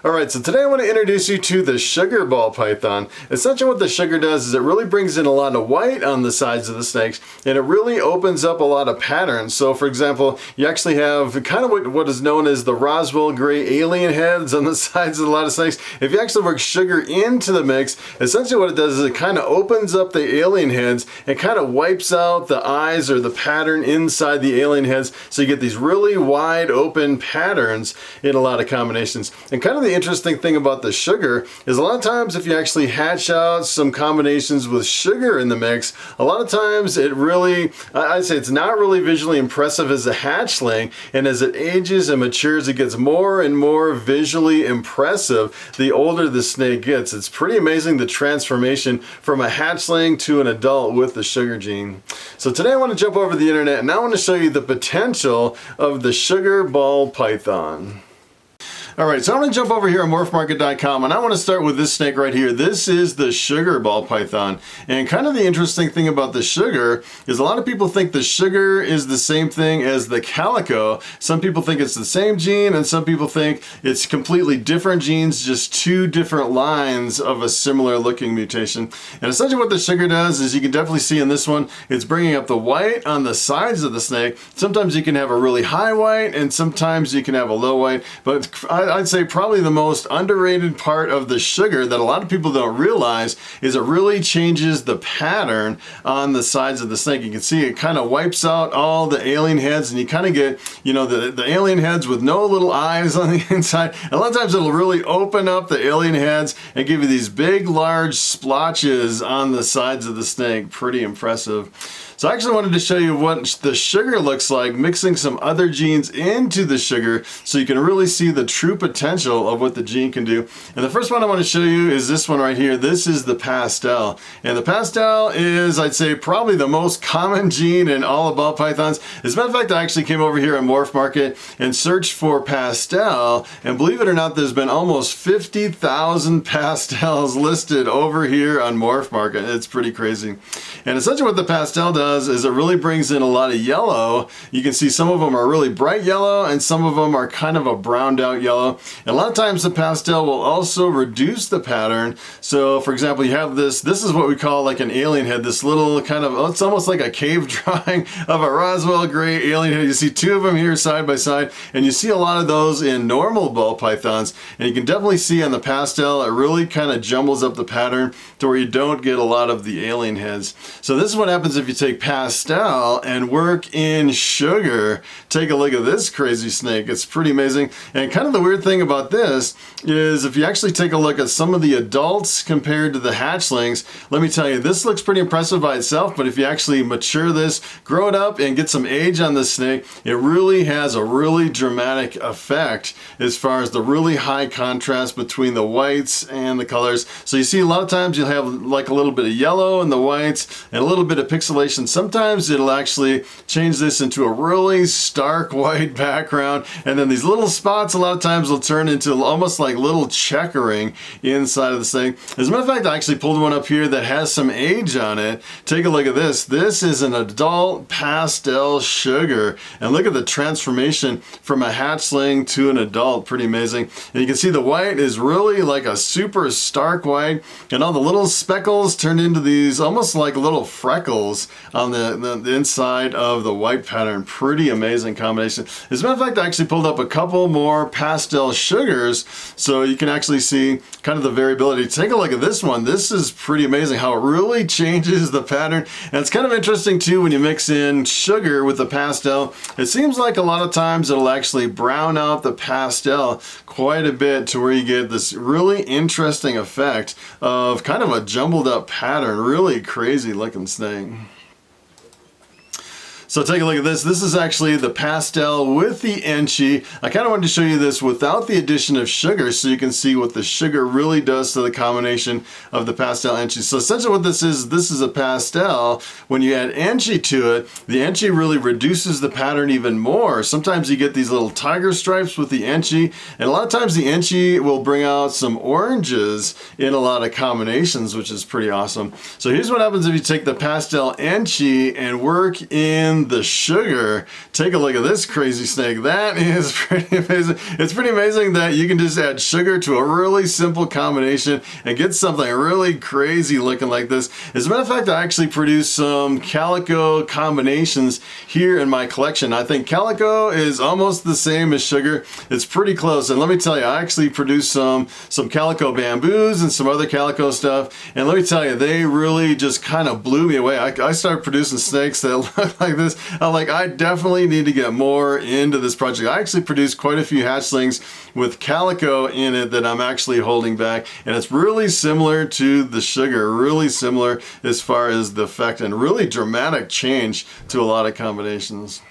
Alright, so today I want to introduce you to the sugar ball python. Essentially what the sugar does is it really brings in a lot of white on the sides of the snakes, and it really opens up a lot of patterns. So for example, you actually have kind of what is known as the Roswell gray alien heads on the sides of a lot of snakes. If you actually work sugar into the mix, essentially what it does is it kind of opens up the alien heads and kind of wipes out the eyes or the pattern inside the alien heads, so you get these really wide open patterns in a lot of combinations. And kind of the interesting thing about the sugar is a lot of times if you actually hatch out some combinations with sugar in the mix, a lot of times it really, I'd say it's not really visually impressive as a hatchling, and as it ages and matures it gets more and more visually impressive the older the snake gets. It's pretty amazing the transformation from a hatchling to an adult with the sugar gene. So today I want to jump over the internet and I want to show you the potential of the sugar ball python. Alright, so I'm going to jump over here on Morphmarket.com and I want to start with this snake right here. This is the sugar ball python. And kind of the interesting thing about the sugar is a lot of people think the sugar is the same thing as the calico. Some people think it's the same gene and some people think it's completely different genes, just two different lines of a similar looking mutation. And essentially what the sugar does is you can definitely see in this one, it's bringing up the white on the sides of the snake. Sometimes you can have a really high white and sometimes you can have a low white, but I'd say probably the most underrated part of the sugar that a lot of people don't realize is it really changes the pattern on the sides of the snake. You can see it kind of wipes out all the alien heads and you kind of get, you know, the alien heads with no little eyes on the inside. And a lot of times it'll really open up the alien heads and give you these big, large splotches on the sides of the snake. Pretty impressive. So I actually wanted to show you what the sugar looks like, mixing some other genes into the sugar so you can really see the true potential of what the gene can do. And the first one I want to show you is this one right here. This is the Pastel. And the Pastel is, I'd say, probably the most common gene in all of ball pythons. As a matter of fact, I actually came over here on Morphmarket and searched for Pastel, and believe it or not, there's been almost 50,000 Pastels listed over here on Morphmarket. It's pretty crazy. And essentially what the Pastel does is it really brings in a lot of yellow. You can see some of them are really bright yellow and some of them are kind of a browned out yellow. And a lot of times the Pastel will also reduce the pattern. So for example, you have this is what we call like an alien head, this little kind of, it's almost like a cave drawing of a Roswell gray alien head. You see two of them here side by side, and you see a lot of those in normal ball pythons. And you can definitely see on the Pastel, it really kind of jumbles up the pattern to where you don't get a lot of the alien heads. So this is what happens if you take Pastel and work in sugar. Take a look at this crazy snake. It's pretty amazing. And kind of the weird thing about this is if you actually take a look at some of the adults compared to the hatchlings, let me tell you, this looks pretty impressive by itself, but if you actually mature this, grow it up and get some age on the snake, it really has a really dramatic effect as far as the really high contrast between the whites and the colors. So you see a lot of times you'll have like a little bit of yellow in the whites and a little bit of pixelation. Sometimes it'll actually change this into a really stark white background, and then these little spots a lot of times will turn into almost like little checkering inside of the thing. As a matter of fact, I actually pulled one up here that has some age on it. Take a look at this. This is an adult Pastel sugar, and look at the transformation from a hatchling to an adult. Pretty amazing. And you can see the white is really like a super stark white, and all the little speckles turned into these almost like little freckles on the inside of the white pattern. Pretty amazing combination. As a matter of fact, I actually pulled up a couple more Pastel sugars so you can actually see kind of the variability. Take a look at this one. This is pretty amazing how it really changes the pattern. And it's kind of interesting too when you mix in sugar with the Pastel. It seems like a lot of times it'll actually brown out the Pastel quite a bit to where you get this really interesting effect of kind of a jumbled up pattern. Really crazy looking snake. So take a look at this. This is actually the Pastel with the Enchi. I kind of wanted to show you this without the addition of sugar so you can see what the sugar really does to the combination of the Pastel Enchi. So essentially what this is a Pastel. When you add Enchi to it, the Enchi really reduces the pattern even more. Sometimes you get these little tiger stripes with the Enchi, and a lot of times the Enchi will bring out some oranges in a lot of combinations, which is pretty awesome. So here's what happens if you take the Pastel Enchi and work in in the sugar. Take a look at this crazy snake. That is pretty amazing. It's pretty amazing that you can just add sugar to a really simple combination and get something really crazy looking like this. As a matter of fact, I actually produced some calico combinations here in my collection. I think calico is almost the same as sugar. It's pretty close. And let me tell you, I actually produced some calico bamboos and some other calico stuff. And let me tell you, they really just kind of blew me away. I started producing snakes that look like this. I'm like, I definitely need to get more into this project. I actually produced quite a few hatchlings with calico in it that I'm actually holding back. And it's really similar to the sugar, really similar as far as the effect, and really dramatic change to a lot of combinations.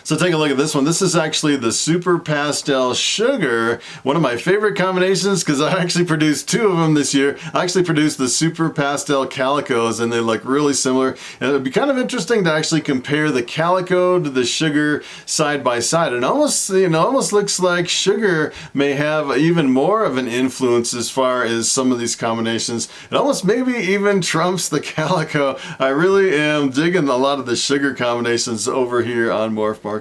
So take a look at this one. This is actually the Super Pastel Sugar, one of my favorite combinations because I actually produced two of them this year. I actually produced the Super Pastel Calicos and they look really similar. And it would be kind of interesting to actually compare the calico to the sugar side by side. And almost, almost looks like sugar may have even more of an influence as far as some of these combinations. It almost maybe even trumps the calico. I really am digging a lot of the sugar combinations over here on Morphmarket.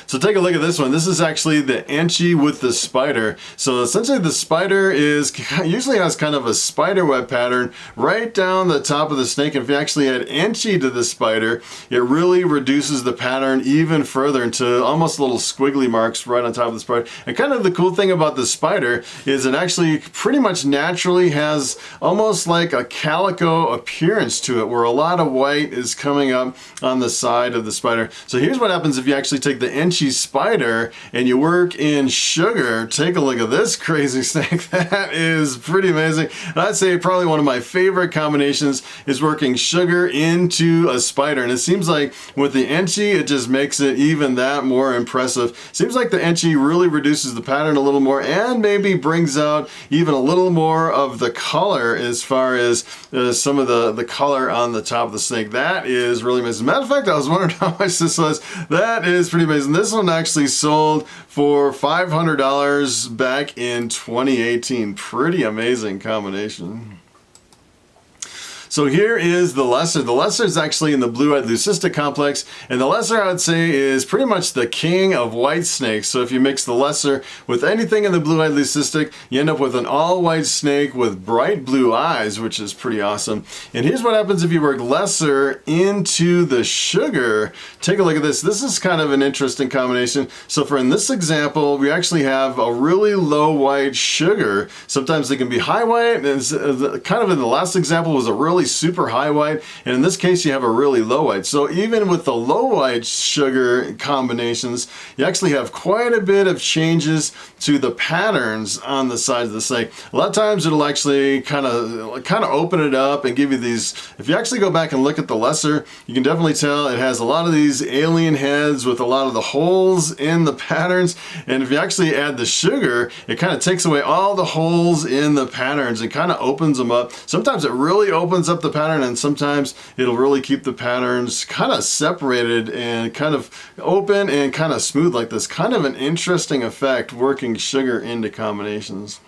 So take a look at this one. This is actually the Enchi with the spider. So essentially the spider usually has kind of a spider web pattern right down the top of the snake. And if you actually add Enchi to the spider, it really reduces the pattern even further into almost little squiggly marks right on top of the spider. And kind of the cool thing about the spider is it actually pretty much naturally has almost like a calico appearance to it, where a lot of white is coming up on the side of the spider. So here's what happens if you actually take the Enchi spider and you work in sugar. Take a look at this crazy snake. That is pretty amazing. And I'd say probably one of my favorite combinations is working sugar into a spider. And it seems like with the Enchi, it just makes it even that more impressive. Seems like the Enchi really reduces the pattern a little more and maybe brings out even a little more of the color as far as some of the color on the top of the snake. That is really amazing. Matter of fact, I was wondering how much this was. That is pretty amazing. This one actually sold for $500 back in 2018. Pretty amazing combination. So here is the lesser. The lesser is actually in the blue-eyed leucistic complex, and the lesser I would say is pretty much the king of white snakes. So if you mix the lesser with anything in the blue-eyed leucistic, you end up with an all-white snake with bright blue eyes, which is pretty awesome. And here's what happens if you work lesser into the sugar. Take a look at this. This is kind of an interesting combination. So for in this example, we actually have a really low white sugar. Sometimes they can be high white, and kind of in the last example was a really super high white, and in this case you have a really low white. So even with the low white sugar combinations, you actually have quite a bit of changes to the patterns on the sides of the snake. A lot of times it'll actually kind of open it up and give you these. If you actually go back and look at the lesser, you can definitely tell it has a lot of these alien heads with a lot of the holes in the patterns. And if you actually add the sugar, it kind of takes away all the holes in the patterns and kind of opens them up. Sometimes it really opens up the pattern, and sometimes it'll really keep the patterns kind of separated and kind of open and kind of smooth like this. Kind of an interesting effect working sugar into combinations.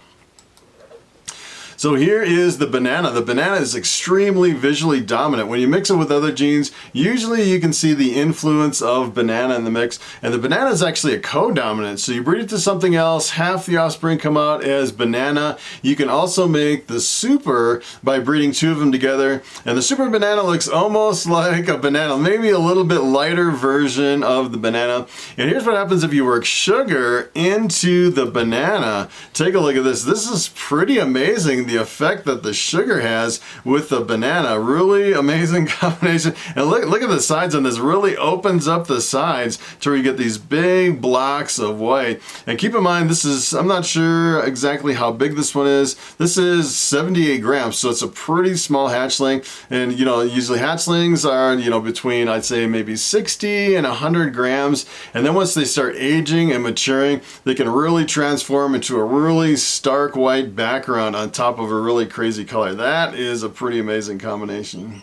So here is the banana. The banana is extremely visually dominant. When you mix it with other genes, usually you can see the influence of banana in the mix. And the banana is actually a co-dominant. So you breed it to something else, half the offspring come out as banana. You can also make the super by breeding two of them together. And the super banana looks almost like a banana, maybe a little bit lighter version of the banana. And here's what happens if you work sugar into the banana. Take a look at this. This is pretty amazing, the effect that the sugar has with the banana. Really amazing combination. And look at the sides on this. Really opens up the sides to where you get these big blocks of white. And keep in mind, this is, I'm not sure exactly how big this one is. This is 78 grams, so it's a pretty small hatchling. And usually hatchlings are, between, I'd say maybe 60 and 100 grams. And then once they start aging and maturing, they can really transform into a really stark white background on top of a really crazy color. That is a pretty amazing combination.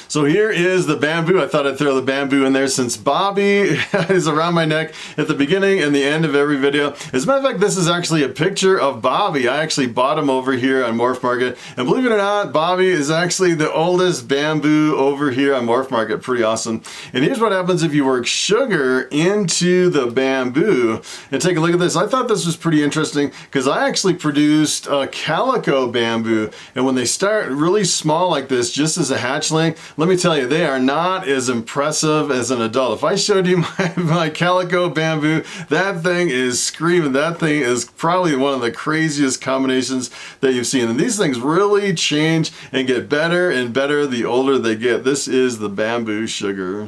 So here is the bamboo. I thought I'd throw the bamboo in there since Bobby is around my neck at the beginning and the end of every video. As a matter of fact, this is actually a picture of Bobby. I actually bought him over here on Morphmarket. And believe it or not, Bobby is actually the oldest bamboo over here on Morphmarket. Pretty awesome. And here's what happens if you work sugar into the bamboo. And take a look at this. I thought this was pretty interesting because I actually produced a calico bamboo. And when they start really small like this, just as a hatchling, let me tell you, they are not as impressive as an adult. If I showed you my calico bamboo, that thing is screaming. That thing is probably one of the craziest combinations that you've seen. And these things really change and get better and better the older they get. This is the bamboo sugar.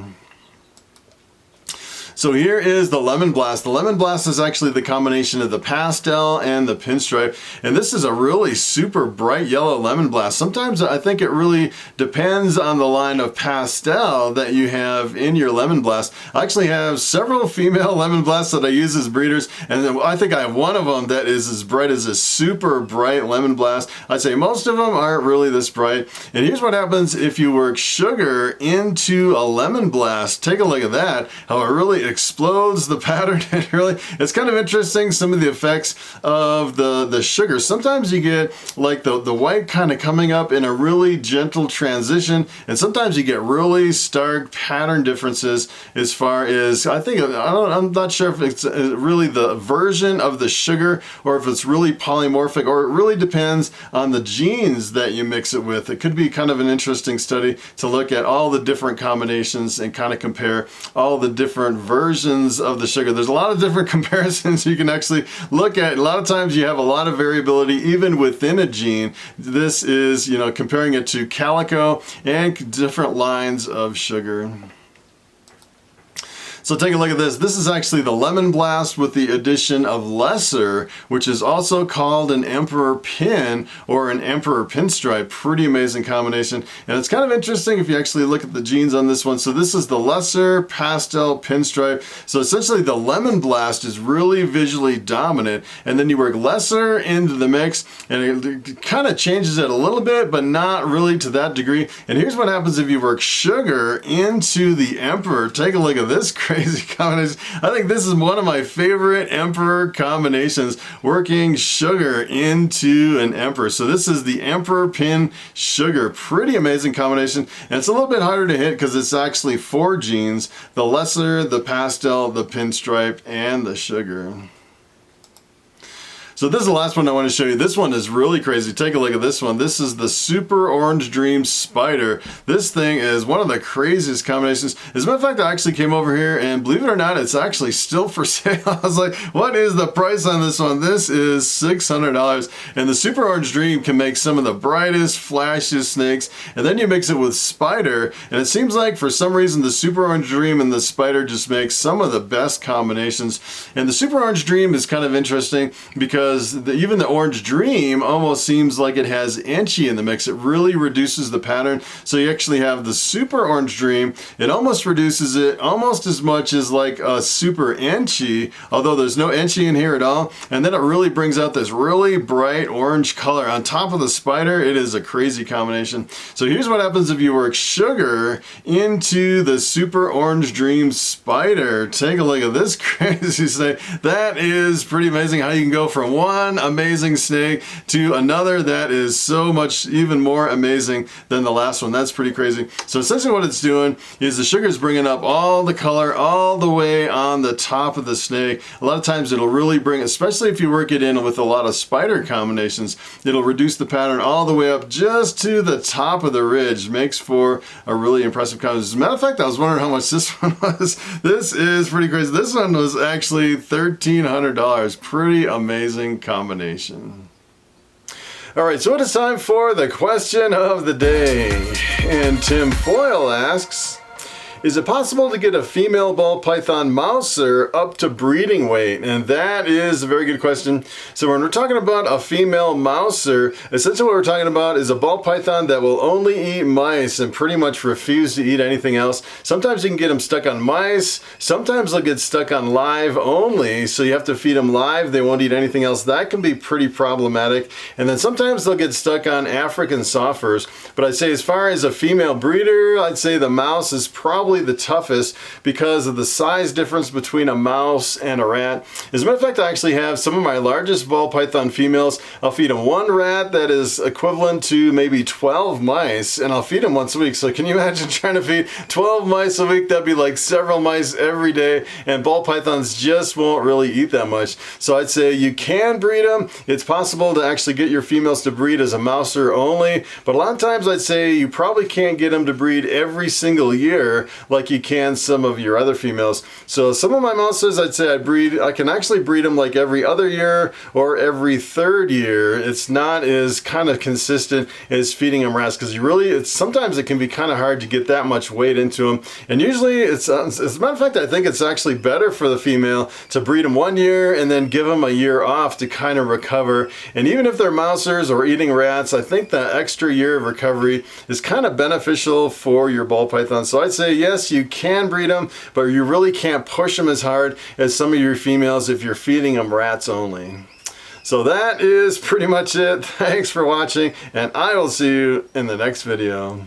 So here is the Lemon Blast. The Lemon Blast is actually the combination of the pastel and the pinstripe. And this is a really super bright yellow Lemon Blast. Sometimes I think it really depends on the line of pastel that you have in your Lemon Blast. I actually have several female Lemon Blasts that I use as breeders. And I think I have one of them that is as bright as a super bright Lemon Blast. I'd say most of them aren't really this bright. And here's what happens if you work sugar into a Lemon Blast. Take a look at that, how it really explodes the pattern. It's kind of interesting, some of the effects of the sugar. Sometimes you get like the white kind of coming up in a really gentle transition, and sometimes you get really stark pattern differences as far as, I'm not sure if it's really the version of the sugar or if it's really polymorphic, or it really depends on the genes that you mix it with. It could be kind of an interesting study to look at all the different combinations and kind of compare all the different versions of the sugar. There's a lot of different comparisons you can actually look at. A lot of times you have a lot of variability even within a gene. This is, comparing it to calico and different lines of sugar. So take a look at this. This is actually the Lemon Blast with the addition of lesser, which is also called an Emperor Pin or an Emperor Pinstripe. Pretty amazing combination. And it's kind of interesting if you actually look at the genes on this one. So this is the lesser pastel pinstripe. So essentially the Lemon Blast is really visually dominant. And then you work lesser into the mix and it kind of changes it a little bit, but not really to that degree. And here's what happens if you work sugar into the Emperor. Take a look at this crazy combination. I think this is one of my favorite Emperor combinations, working sugar into an Emperor. So this is the Emperor Pin Sugar. Pretty amazing combination. And it's a little bit harder to hit because it's actually 4 genes: the lesser, the pastel, the pinstripe, and the sugar. So this is the last one I want to show you. This one is really crazy. Take a look at this one. This is the Super Orange Dream Spider. This thing is one of the craziest combinations. As a matter of fact, I actually came over here and believe it or not, it's actually still for sale. I was like, what is the price on this one? This is $600. And the Super Orange Dream can make some of the brightest, flashiest snakes. And then you mix it with Spider. And it seems like for some reason, the Super Orange Dream and the Spider just make some of the best combinations. And the Super Orange Dream is kind of interesting because even the Orange Dream almost seems like it has Enchi in the mix. It really reduces the pattern. So you actually have the Super Orange Dream. It almost reduces it almost as much as like a Super Enchi, although there's no Enchi in here at all. And then it really brings out this really bright orange color. On top of the Spider, it is a crazy combination. So here's what happens if you work sugar into the Super Orange Dream Spider. Take a look at this crazy snake. That is pretty amazing how you can go from one amazing snake to another that is so much even more amazing than the last one. That's pretty crazy. So essentially what it's doing is the sugar is bringing up all the color all the way on the top of the snake. A lot of times it'll really bring, especially if you work it in with a lot of spider combinations, it'll reduce the pattern all the way up just to the top of the ridge. Makes for a really impressive combination. As a matter of fact, I was wondering how much this one was. This is pretty crazy. This one was actually $1,300. Pretty amazing combination. All right, so it is time for the question of the day. And Tim Foyle asks, Is it possible to get a female ball python mouser up to breeding weight? And that is a very good question. So when we're talking about a female mouser, essentially what we're talking about is a ball python that will only eat mice and pretty much refuse to eat anything else. Sometimes you can get them stuck on mice. Sometimes they'll get stuck on live only. So you have to feed them live. They won't eat anything else. That can be pretty problematic. And then sometimes they'll get stuck on African soft furs. But I'd say as far as a female breeder, I'd say the mouse is probably the toughest because of the size difference between a mouse and a rat. As a matter of fact, I actually have some of my largest ball python females. I'll feed them one rat that is equivalent to maybe 12 mice, and I'll feed them once a week. So can you imagine trying to feed 12 mice a week? That'd be like several mice every day, and ball pythons just won't really eat that much. So I'd say you can breed them. It's possible to actually get your females to breed as a mouser only, but a lot of times I'd say you probably can't get them to breed every single year like you can some of your other females. So some of my mousers, I'd say I can actually breed them like every other year or every third year. It's not as kind of consistent as feeding them rats, because sometimes it can be kind of hard to get that much weight into them. And usually as a matter of fact, I think it's actually better for the female to breed them 1 year and then give them a year off to kind of recover. And even if they're mousers or eating rats, I think that extra year of recovery is kind of beneficial for your ball python. So I'd say yes, you can breed them, but you really can't push them as hard as some of your females if you're feeding them rats only. So that is pretty much it. Thanks for watching, and I will see you in the next video.